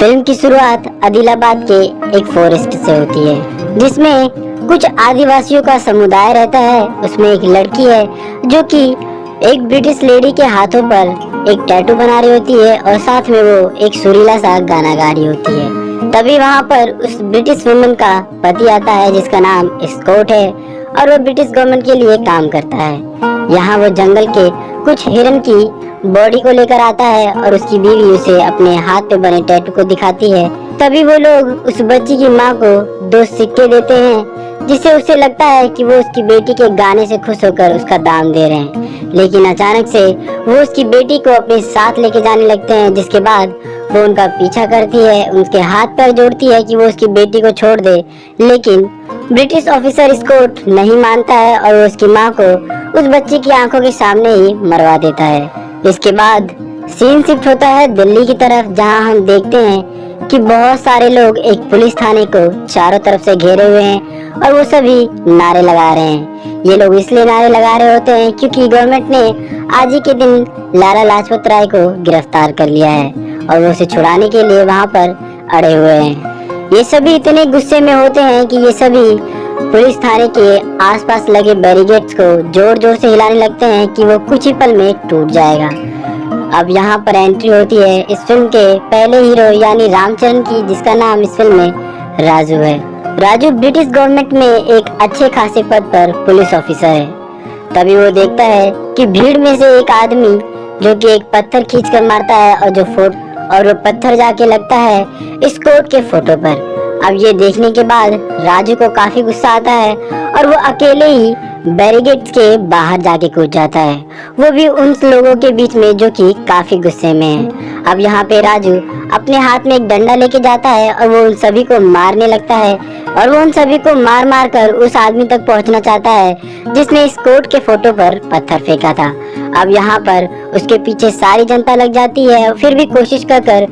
Film की शुरुआत आदिलाबाद के एक फॉरेस्ट से होती है जिसमें कुछ आदिवासियों का समुदाय रहता है। उसमें एक लड़की है जो कि एक ब्रिटिश लेडी के हाथों पर एक टैटू बना रही होती है और साथ में वो एक सुरीला सा गाना गा रही होती है। तभी वहाँ पर उस ब्रिटिश वुमन का पति आता है जिसका नाम स्कॉट है और वो ब्रिटिश गवर्नमेंट के लिए काम करता है। यहाँ वो जंगल के कुछ हिरन की बॉडी को लेकर आता है और उसकी बीवी उसे अपने हाथ पे बने टैटू को दिखाती है। तभी वो लोग उस बच्ची की माँ को 2 सिक्के देते हैं जिससे उसे लगता है कि वो उसकी बेटी के गाने से खुश होकर उसका दाम दे रहे हैं। लेकिन अचानक से वो उसकी बेटी को अपने साथ लेके जाने लगते हैं, जिसके बाद वो उनका पीछा करती है, उनके हाथ पैर जोड़ती है कि वो उसकी बेटी को छोड़ दे। लेकिन ब्रिटिश ऑफिसर स्कॉट नहीं मानता है और वो उसकी माँ को उस बच्ची की आंखों के सामने ही मरवा देता है। इसके बाद सीन शिफ्ट होता है दिल्ली की तरफ, जहां हम देखते हैं कि बहुत सारे लोग एक पुलिस थाने को चारों तरफ से घेरे हुए हैं और वो सभी नारे लगा रहे हैं। ये लोग इसलिए नारे लगा रहे होते हैं क्योंकि गवर्नमेंट ने आज ही के दिन लाला लाजपत राय को गिरफ्तार कर लिया है और वो उसे छुड़ाने के लिए वहां पर अड़े हुए हैं। ये सभी इतने गुस्से में होते हैं कि ये सभी पुलिस थाने के आसपास लगे बैरिकेड्स को जोर जोर से हिलाने लगते हैं कि वो कुछ ही पल में टूट जाएगा। अब यहाँ पर एंट्री होती है इस फिल्म के पहले हीरो यानी रामचरण की, जिसका नाम इस फिल्म में राजू है। राजू ब्रिटिश गवर्नमेंट में एक अच्छे खासे पद पर पुलिस ऑफिसर है। तभी वो देखता है कि भीड़ में से एक आदमी जो कि एक पत्थर खींच कर मारता है और वो पत्थर जाके लगता है स्कॉट के फोटो पर। अब ये देखने के बाद राजू को काफी गुस्सा आता है और वो अकेले ही बैरिकेड्स के बाहर जाके कूद जाता है, वो भी उन लोगों के बीच में जो कि काफी गुस्से में है। अब यहाँ पे राजू अपने हाथ में एक डंडा लेके जाता है और वो उन सभी को मारने लगता है और वो उन सभी को मार मार कर उस आदमी तक पहुँचना चाहता है जिसने स्कॉट के फोटो पर पत्थर फेंका था। अब यहाँ पर उसके पीछे सारी जनता लग जाती है, फिर भी कोशिश कर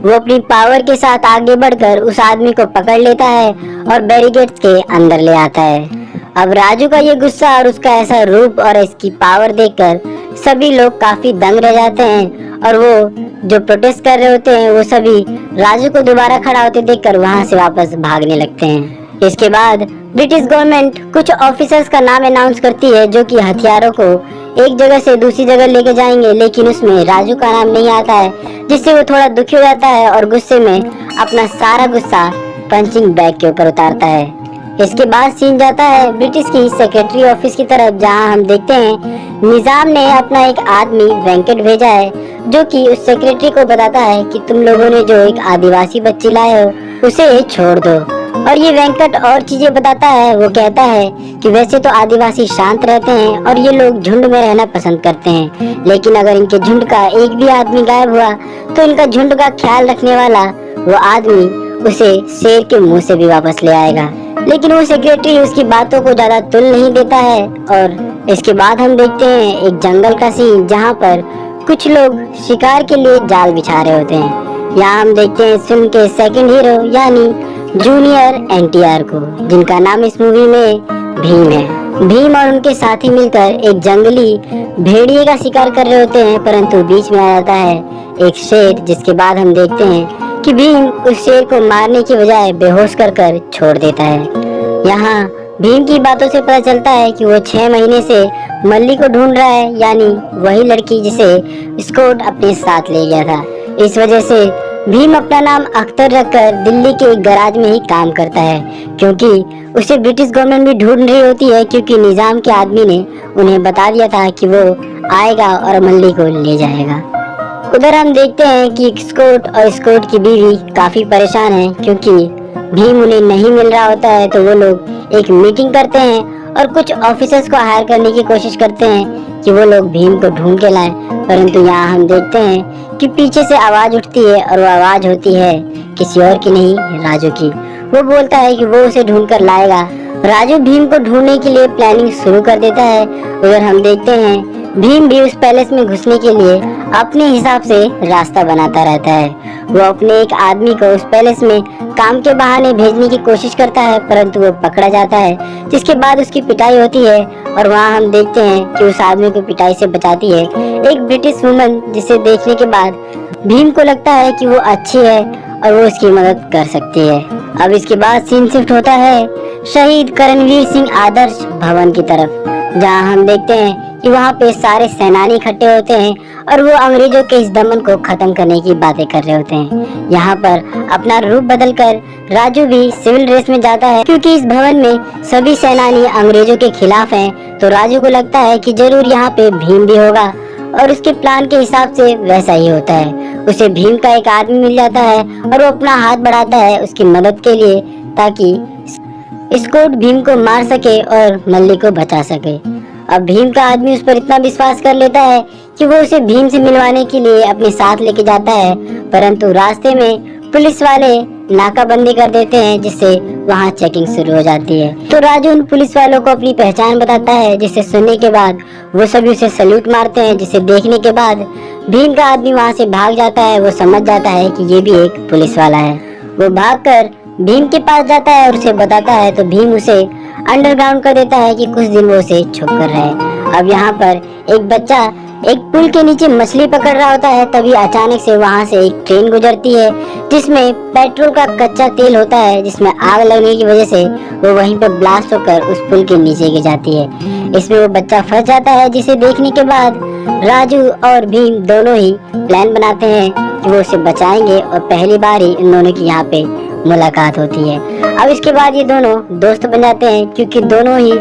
वो अपनी पावर के साथ आगे बढ़कर उस आदमी को पकड़ लेता है और बैरिकेड्स के अंदर ले आता है। अब राजू का ये गुस्सा और उसका ऐसा रूप और इसकी पावर देखकर सभी लोग काफी दंग रह जाते हैं और वो जो प्रोटेस्ट कर रहे होते हैं वो सभी राजू को दोबारा खड़ा होते देखकर वहां से वापस भागने लगते हैं। इसके बाद ब्रिटिश गवर्नमेंट कुछ ऑफिसर्स का नाम अनाउंस करती है जो कि हथियारों को एक जगह से दूसरी जगह लेके जाएंगे, लेकिन उसमें राजू का नाम नहीं आता है, जिससे वो थोड़ा दुखी हो जाता है और गुस्से में अपना सारा गुस्सा पंचिंग बैग के ऊपर उतारता है। इसके बाद सीन जाता है ब्रिटिश की सेक्रेटरी ऑफिस की तरफ, जहां हम देखते हैं निजाम ने अपना एक आदमी वेंकट भेजा है जो कि उस सेक्रेटरी को बताता है कि तुम लोगों ने जो एक आदिवासी बच्ची लाए हो उसे छोड़ दो। और ये वेंकट और चीजें बताता है। वो कहता है कि वैसे तो आदिवासी शांत रहते हैं और ये लोग झुंड में रहना पसंद करते हैं, लेकिन अगर इनके झुंड का एक भी आदमी गायब हुआ तो इनका झुंड का ख्याल रखने वाला वो आदमी उसे शेर के मुंह से भी वापस ले आएगा। लेकिन वो सेक्रेटरी उसकी बातों को ज्यादा तुल नहीं देता है। और इसके बाद हम देखते हैं एक जंगल का सीन जहाँ पर कुछ लोग शिकार के लिए जाल बिछा रहे होते हैं। यहाँ हम देखते हैं फिल्म के सेकंड हीरो यानी जूनियर एनटीआर को, जिनका नाम इस मूवी में भीम है। भीम और उनके साथी मिलकर एक जंगली भेड़िए का शिकार कर रहे होते हैं, परंतु बीच में आ जाता है एक शेर, जिसके बाद हम देखते हैं कि भीम उस शेर को मारने की बजाय बेहोश कर छोड़ देता है। यहाँ भीम की बातों से पता चलता है कि वो 6 महीने से मल्ली को ढूंढ रहा है, यानी वही लड़की जिसे स्कॉट अपने साथ ले गया था। इस वजह से भीम अपना नाम अख्तर रखकर दिल्ली के एक गैराज में ही काम करता है, क्योंकि उसे ब्रिटिश गवर्नमेंट भी ढूंढ रही होती है, क्योंकि निजाम के आदमी ने उन्हें बता दिया था कि वो आएगा और मल्ली को ले जाएगा। उधर हम देखते हैं कि स्कॉट और स्कॉट की बीवी काफी परेशान है, क्योंकि भीम उन्हें नहीं मिल रहा होता है। तो वो लोग एक मीटिंग करते हैं और कुछ ऑफिसर्स को हायर करने की कोशिश करते हैं कि वो लोग भीम को ढूंढ के लाएं, परंतु यहाँ हम देखते हैं कि पीछे से आवाज उठती है और वो आवाज होती है किसी और की नहीं, राजू की। वो बोलता है कि वो उसे ढूंढ कर लाएगा। राजू भीम को ढूंढने के लिए प्लानिंग शुरू कर देता है। उधर हम देखते हैं भीम भी उस पैलेस में घुसने के लिए अपने हिसाब से रास्ता बनाता रहता है। वो अपने एक आदमी को उस पैलेस में काम के बहाने भेजने की कोशिश करता है, परंतु वो पकड़ा जाता है, जिसके बाद उसकी पिटाई होती है। और वहाँ हम देखते हैं कि उस आदमी को पिटाई से बचाती है एक ब्रिटिश वुमन, जिसे देखने के बाद भीम को लगता है कि वो अच्छी है और वो उसकी मदद कर सकती है। अब इसके बाद सीन शिफ्ट होता है शहीद करणवीर सिंह आदर्श भवन की तरफ, जहां हम देखते हैं कि वहां पे सारे सेनानी इकट्ठे होते हैं और वो अंग्रेजों के इस दमन को खत्म करने की बातें कर रहे होते हैं। यहाँ पर अपना रूप बदलकर राजू भी सिविल ड्रेस में जाता है, क्योंकि इस भवन में सभी सेनानी अंग्रेजों के खिलाफ हैं। तो राजू को लगता है कि जरूर यहाँ पे भीम भी होगा और उसके प्लान के हिसाब से वैसा ही होता है। उसे भीम का एक आदमी मिल जाता है और वो अपना हाथ बढ़ाता है उसकी मदद के लिए, ताकि स्कॉट भीम को मार सके और मल्ली को बचा सके। अब भीम का आदमी उस पर इतना विश्वास कर लेता है कि वो उसे भीम से मिलवाने के लिए अपने साथ लेके जाता है, परंतु रास्ते में पुलिस वाले नाकाबंदी कर देते हैं, जिससे वहां चेकिंग शुरू हो जाती है। तो राजू उन पुलिस वालों को अपनी पहचान बताता है, जिसे सुनने के बाद वो सभी उसे सल्यूट मारते हैं, जिसे देखने के बाद भीम का आदमी वहां से भाग जाता है। वो समझ जाता है कि ये भी एक पुलिस वाला है। वो भागकर भीम के पास जाता है और उसे बताता है, तो भीम उसे अंडरग्राउंड कर देता है कि कुछ दिन वो उसे छुप कर रहे। अब यहाँ पर एक बच्चा एक पुल के नीचे मछली पकड़ रहा होता है, तभी अचानक से वहाँ से एक ट्रेन गुजरती है जिसमें पेट्रोल का कच्चा तेल होता है, जिसमें आग लगने की वजह से वो वहीं पे ब्लास्ट होकर उस पुल के नीचे गिर जाती है। इसमें वो बच्चा फंस जाता है, जिसे देखने के बाद राजू और भीम दोनों ही प्लान बनाते हैं कि वो उसे बचाएंगे और पहली बार ही इन दोनों की यहाँ पे मुलाकात होती है। अब इसके बाद ये दोनों दोस्त बन जाते हैं, क्योंकि दोनों ही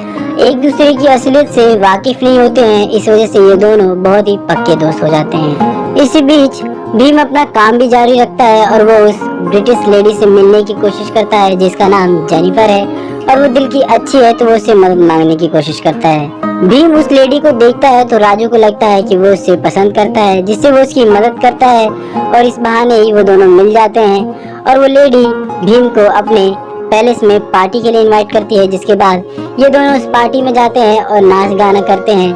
एक दूसरे की असलियत से वाकिफ नहीं होते हैं। इस वजह से ये दोनों बहुत ही पक्के दोस्त हो जाते हैं। इसी बीच भीम अपना काम भी जारी रखता है और वो उस ब्रिटिश लेडी से मिलने की कोशिश करता है, जिसका नाम जेनिफर है और वो दिल की अच्छी है, तो वो उससे मदद मांगने की कोशिश करता है। भीम उस लेडी को देखता है तो राजू को लगता है कि वो उससे पसंद करता है, जिससे वो उसकी मदद करता है और इस बहाने ही वो दोनों मिल जाते हैं। और वो लेडी भीम को अपने पैलेस में पार्टी के लिए इनवाइट करती है, जिसके बाद ये दोनों उस पार्टी में जाते हैं और नाच गाना करते हैं।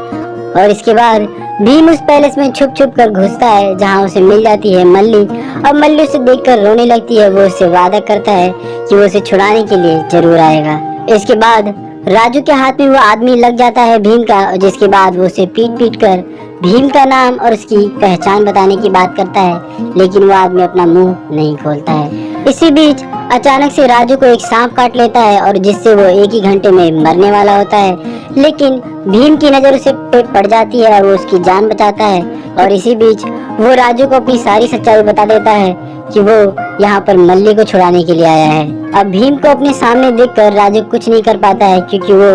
और इसके बाद भीम उस पैलेस में छुप छुप कर घुसता है, जहाँ उसे मिल जाती है मल्ली। और मल्ली उसे देखकर रोने लगती है। वो उससे वादा करता है कि वो उसे छुड़ाने के लिए जरूर आएगा। इसके बाद राजू के हाथ में वो आदमी लग जाता है भीम का, और जिसके बाद वो उसे पीट पीट कर भीम का नाम और उसकी पहचान बताने की बात करता है, लेकिन वो आदमी अपना मुंह नहीं खोलता है। इसी बीच अचानक से राजू को एक सांप काट लेता है, और जिससे वो एक ही घंटे में मरने वाला होता है, लेकिन भीम की नजर उसे पे पड़ जाती है और वो उसकी जान बचाता है। और इसी बीच वो राजू को अपनी सारी सच्चाई बता देता है कि वो यहाँ पर मल्ली को छुड़ाने के लिए आया है। अब भीम को अपने सामने देखकर राजू कुछ नहीं कर पाता है, क्योंकि वो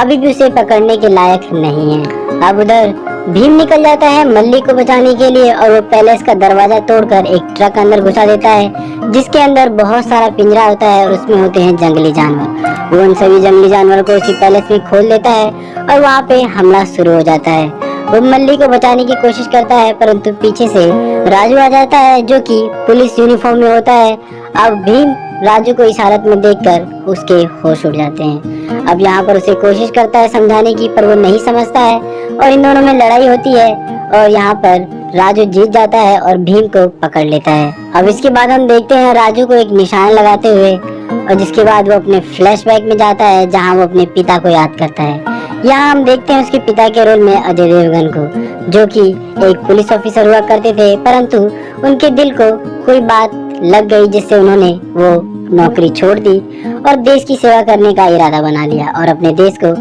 अभी भी उसे पकड़ने के लायक नहीं है। अब उधर भीम निकल जाता है मल्ली को बचाने के लिए, और वो पैलेस का दरवाजा तोड़कर एक ट्रक अंदर घुसा देता है, जिसके अंदर बहुत सारा पिंजरा होता है और उसमें होते हैं जंगली जानवर। वो उन सभी जंगली जानवरों को उसी पैलेस में खोल देता है और वहाँ पे हमला शुरू हो जाता है। वो मल्ली को बचाने की कोशिश करता है, परंतु पीछे से राजू आ जाता है, जो कि पुलिस यूनिफॉर्म में होता है। अब भीम राजू को इस हालत में देखकर उसके होश उड़ जाते हैं। अब यहाँ पर उसे कोशिश करता है समझाने की, पर वो नहीं समझता है और इन दोनों में लड़ाई होती है और यहाँ पर राजू जीत जाता है और भीम को पकड़ लेता है। अब इसके बाद हम देखते हैं राजू को एक निशान लगाते हुए, और जिसके बाद वो अपने फ्लैशबैक में जाता है, जहाँ वो अपने पिता को याद करता है। यहाँ हम देखते हैं उसके पिता के रोल में अजय देवगन को, जो कि एक पुलिस ऑफिसर हुआ करते थे, परंतु उनके दिल को कोई बात लग गई, जिससे उन्होंने वो नौकरी छोड़ दी और देश की सेवा करने का इरादा बना लिया और अपने देश को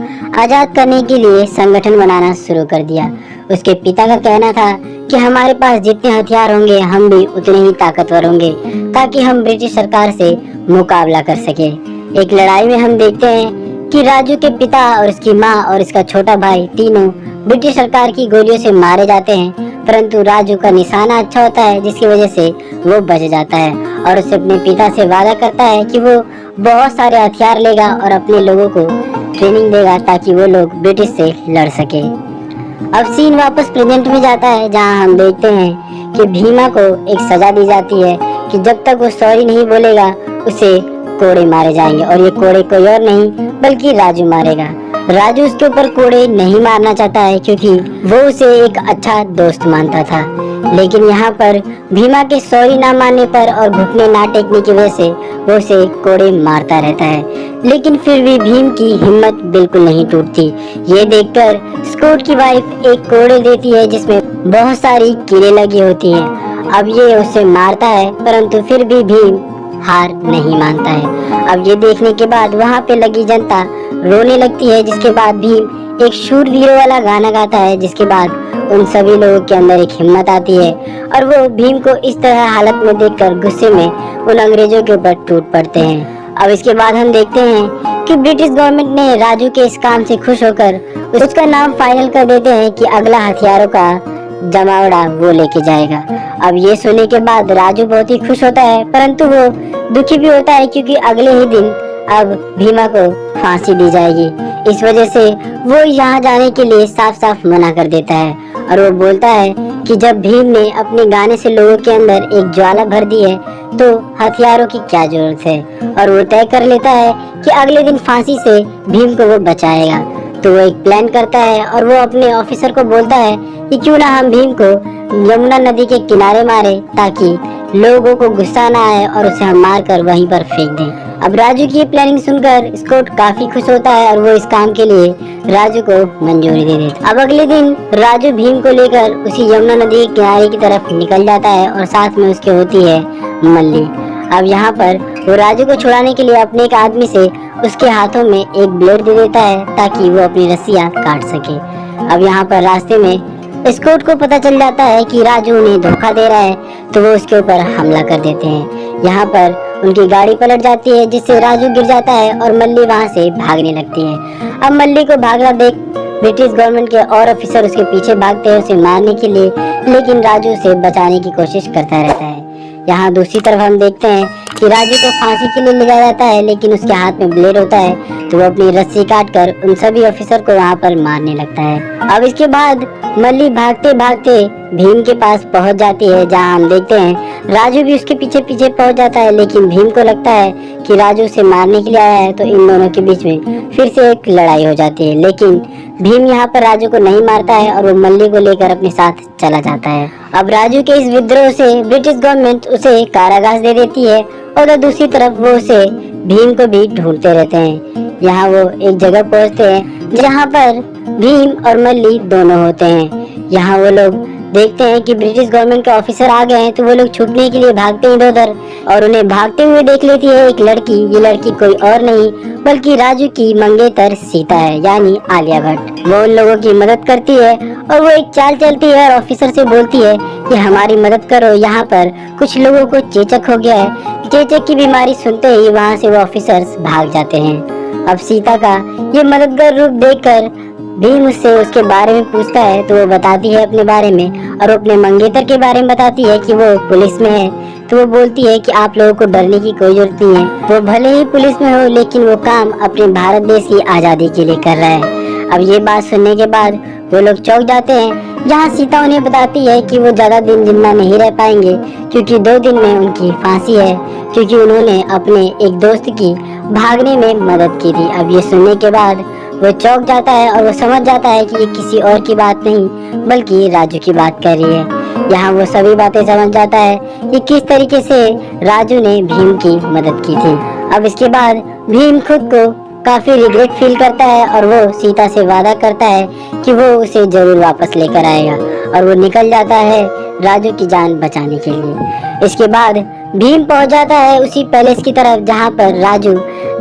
आजाद करने के लिए संगठन बनाना शुरू कर दिया। उसके पिता का कहना था कि हमारे पास जितने हथियार होंगे हम भी उतने ही ताकतवर होंगे, ताकि हम ब्रिटिश सरकार से मुकाबला कर सके। एक लड़ाई में हम देखते हैं कि राजू के पिता और उसकी माँ और इसका छोटा भाई तीनों ब्रिटिश सरकार की गोलियों से मारे जाते हैं, परंतु राजू का निशाना अच्छा होता है, जिसकी वजह से वो बच जाता है और उसे अपने पिता से वादा करता है कि वो बहुत सारे हथियार लेगा और अपने लोगों को ट्रेनिंग देगा, ताकि वो लोग ब्रिटिश से लड़ सके। अब सीन वापस प्रेजेंट में जाता है, जहाँ हम देखते हैं कि भीमा को एक सजा दी जाती है कि जब तक वो सॉरी नहीं बोलेगा उसे कोड़े मारे जाएंगे, और ये कोड़े कोई और नहीं बल्कि राजू मारेगा। राजू उसके ऊपर कोड़े नहीं मारना चाहता है, क्योंकि वो उसे एक अच्छा दोस्त मानता था, लेकिन यहाँ पर भीमा के सॉरी ना मानने पर और घुटने ना टेकने की वजह से वो उसे कोड़े मारता रहता है। लेकिन फिर भी भीम की हिम्मत बिल्कुल नहीं टूटती। ये देखकर स्कॉट की वाइफ एक कोड़े देती है, जिसमें बहुत सारी कीड़े लगी होती हैं। अब ये उसे मारता है, परंतु फिर भी भीम हार नहीं मानता है। अब ये देखने के बाद वहाँ पे लगी जनता रोने लगती है, जिसके बाद भीम एक शूरवीरों वाला गाना गाता है, जिसके बाद उन सभी लोगों के अंदर एक हिम्मत आती है और वो भीम को इस तरह हालत में देखकर गुस्से में उन अंग्रेजों के ऊपर टूट पड़ते हैं। अब इसके बाद हम देखते हैं कि ब्रिटिश गवर्नमेंट ने राजू के इस काम से खुश होकर उसका नाम फाइनल कर देते हैं कि अगला हथियारों का जमावड़ा वो लेके जाएगा। अब ये सुनने के बाद राजू बहुत ही खुश होता है, परंतु वो दुखी भी होता है क्योंकि अगले ही दिन अब भीमा को फांसी दी जाएगी। इस वजह से वो यहाँ जाने के लिए साफ साफ मना कर देता है और वो बोलता है कि जब भीम ने अपने गाने से लोगों के अंदर एक ज्वाला भर दी है तो हथियारों की क्या जरूरत है, और वो तय कर लेता है कि अगले दिन फांसी से भीम को वो बचाएगा। तो वो एक प्लान करता है और वो अपने ऑफिसर को बोलता है कि क्यों ना हम भीम को यमुना नदी के किनारे मारे ताकि लोगों को गुस्सा ना आए और उसे हम मार कर वहीं पर फेंक दें। अब राजू की ये प्लानिंग सुनकर स्कॉट काफी खुश होता है और वो इस काम के लिए राजू को मंजूरी दे देता है। अब अगले दिन राजू भीम को लेकर उसी यमुना नदी के किनारे की तरफ निकल जाता है और साथ में उसके होती है मल्ली। अब यहाँ पर वो राजू को छुड़ाने के लिए अपने एक आदमी से उसके हाथों में एक ब्लेड दे देता है ताकि वो अपनी रस्सियाँ काट सके। अब यहाँ पर रास्ते में स्कॉट को पता चल जाता है कि राजू उन्हें धोखा दे रहा है, तो वो उसके ऊपर हमला कर देते हैं। यहाँ पर उनकी गाड़ी पलट जाती है, जिससे राजू गिर जाता है और मल्ली वहाँ से भागने लगती है। अब मल्ली को भागना देख ब्रिटिश गवर्नमेंट के और ऑफिसर उसके पीछे भागते हैं उसे मारने के लिए, लेकिन राजू उसे बचाने की कोशिश करता रहता है। यहाँ दूसरी तरफ हम देखते हैं कि राजू को फांसी के लिए ले जाया जाता है, लेकिन उसके हाथ में ब्लेड होता है, तो वो अपनी रस्सी काटकर उन सभी ऑफिसर को वहाँ पर मारने लगता है। अब इसके बाद मल्ली भागते भागते भीम के पास पहुँच जाती है, जहाँ हम देखते हैं राजू भी उसके पीछे पीछे पहुँच जाता है, लेकिन भीम को लगता है कि राजू उसे मारने के लिए आया है, तो इन दोनों के बीच में फिर से एक लड़ाई हो जाती है। लेकिन भीम यहाँ पर राजू को नहीं मारता है और वो मल्ली को लेकर अपने साथ चला जाता है। अब राजू के इस विद्रोह से ब्रिटिश गवर्नमेंट उसे कारागार दे देती है और दूसरी तरफ वो उसे भीम को भी ढूंढते रहते हैं। यहाँ वो एक जगह पहुँचते हैं जहाँ पर भीम और मल्ली दोनों होते हैं। यहाँ वो लोग देखते हैं कि ब्रिटिश गवर्नमेंट के ऑफिसर आ गए हैं, तो वो लोग छुपने के लिए भागते हैं इधर उधर और उन्हें भागते हुए देख लेती है एक लड़की। ये लड़की कोई और नहीं बल्कि राजू की मंगेतर सीता है, यानी आलिया भट्ट। वो उन लोगों की मदद करती है और वो एक चाल चलती है और ऑफिसर से बोलती है कि हमारी मदद करो, यहाँ पर कुछ लोगों को चेचक हो गया है। चेचक की बीमारी सुनते ही वहाँ से वो ऑफिसर्स भाग जाते हैं। अब सीता का ये मददगार रूप देखकर भीम उससे उसके बारे में पूछता है, तो वो बताती है अपने बारे में और अपने मंगेतर के बारे में बताती है कि वो पुलिस में है। तो वो बोलती है कि आप लोगों को डरने की कोई जरूरत नहीं है, वो भले ही पुलिस में हो लेकिन वो काम अपने भारत देश की आज़ादी के लिए कर रहा है। अब ये बात सुनने के बाद वो लोग चौंक जाते हैं, जहाँ सीता उन्हें बताती है कि वो ज्यादा दिन जिंदा नहीं रह पाएंगे क्योंकि 2 दिन में उनकी फांसी है, क्योंकि उन्होंने अपने एक दोस्त की भागने में मदद की थी। अब ये सुनने के बाद वो चौंक जाता है और वो समझ जाता है कि ये किसी और की बात नहीं बल्कि राजू की बात कर रही है। यहाँ वो सभी बातें समझ जाता है कि किस तरीके से राजू ने भीम की मदद की थी। अब इसके बाद भीम खुद को काफी रिग्रेट फील करता है और वो सीता से वादा करता है कि वो उसे जरूर वापस लेकर आएगा और वो निकल जाता है राजू की जान बचाने के लिए। इसके बाद भीम पहुंच जाता है उसी पैलेस की तरफ जहां पर राजू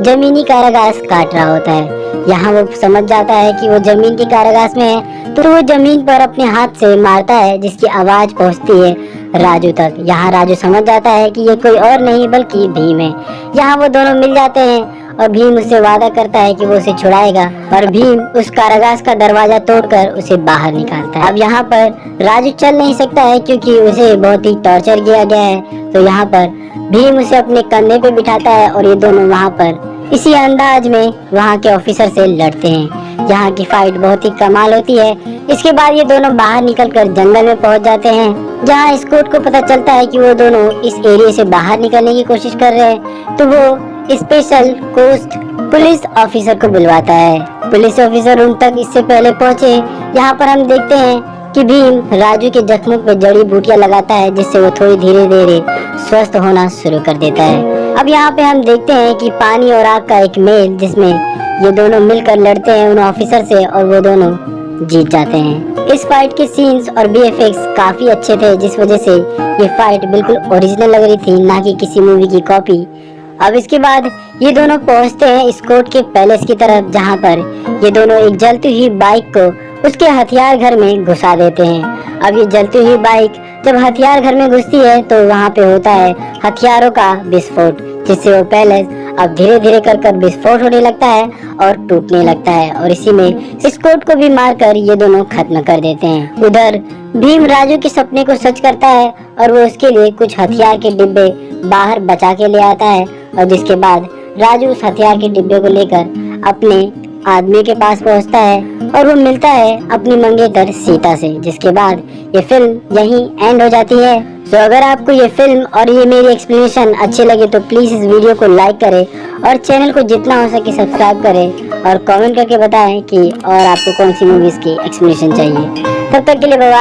जमीनी कारागार काट रहा होता है। यहाँ वो समझ जाता है कि वो जमीन की कारागार में है, तो वो जमीन पर अपने हाथ से मारता है जिसकी आवाज पहुंचती है राजू तक। यहाँ राजू समझ जाता है कि ये कोई और नहीं बल्कि भीम है। यहाँ वो दोनों मिल जाते हैं और भीम उससे वादा करता है कि वो उसे छुड़ाएगा और भीम उस कारागार का दरवाजा तोड़कर उसे बाहर निकालता है। अब यहाँ पर राजू चल नहीं सकता है क्योंकि उसे बहुत ही टॉर्चर किया गया है, तो यहाँ पर भीम उसे अपने कंधे पे बिठाता है और ये दोनों वहाँ पर इसी अंदाज में वहाँ के ऑफिसर से लड़ते हैं। यहाँ की फाइट बहुत ही कमाल होती है। इसके बाद ये दोनों बाहर निकलकर जंगल में पहुँच जाते हैं, जहाँ स्कॉट को पता चलता है कि वो दोनों इस एरिया से बाहर निकलने की कोशिश कर रहे हैं, तो वो स्पेशल कोस्ट पुलिस ऑफिसर को बुलवाता है। पुलिस ऑफिसर उन तक इससे पहले पहुँचे। यहाँ पर हम देखते हैं कि भीम राजू के जख्मों पर जड़ी बूटियां लगाता है जिससे वो थोड़ी धीरे धीरे स्वस्थ होना शुरू कर देता है। अब यहाँ पे हम देखते हैं कि पानी और आग का एक मेल जिसमें ये दोनों मिलकर लड़ते हैं उन ऑफिसर से और वो दोनों जीत जाते हैं। इस फाइट के सीन्स और बीएफएक्स काफी अच्छे थे, जिस वजह से ये फाइट बिल्कुल ओरिजिनल लग रही थी, ना कि किसी मूवी की कॉपी। अब इसके बाद ये दोनों पहुंचते हैं स्कॉट के पैलेस की तरफ, जहां पर ये दोनों एक जलती हुई बाइक को उसके हथियार घर में घुसा देते हैं। अब ये जलती हुई बाइक जब हथियार घर में घुसती है तो वहां पे होता है हथियारों का विस्फोट, जिससे वो पैलेस अब धीरे धीरे कर विस्फोट होने लगता है और टूटने लगता है, और इसी में स्कॉट को भी मारकर ये दोनों खत्म कर देते हैं। उधर भीम राजू के सपने को सच करता है और वो उसके लिए कुछ हथियार के डिब्बे बाहर बचा के ले आता है, और जिसके बाद राजू उस हथियार के डिब्बे को लेकर अपने आदमी के पास पहुंचता है और वो मिलता है अपनी मंगेतर सीता से, जिसके बाद ये फिल्म यहीं एंड हो जाती है। तो अगर आपको ये फिल्म और ये मेरी एक्सप्लेनेशन अच्छे लगे तो प्लीज इस वीडियो को लाइक करें और चैनल को जितना हो सके सब्सक्राइब करें और कमेंट करके बताएं कि और आपको कौन सी मूवीज की एक्सप्लेनेशन चाहिए। तब तक के लिए बाय बाय।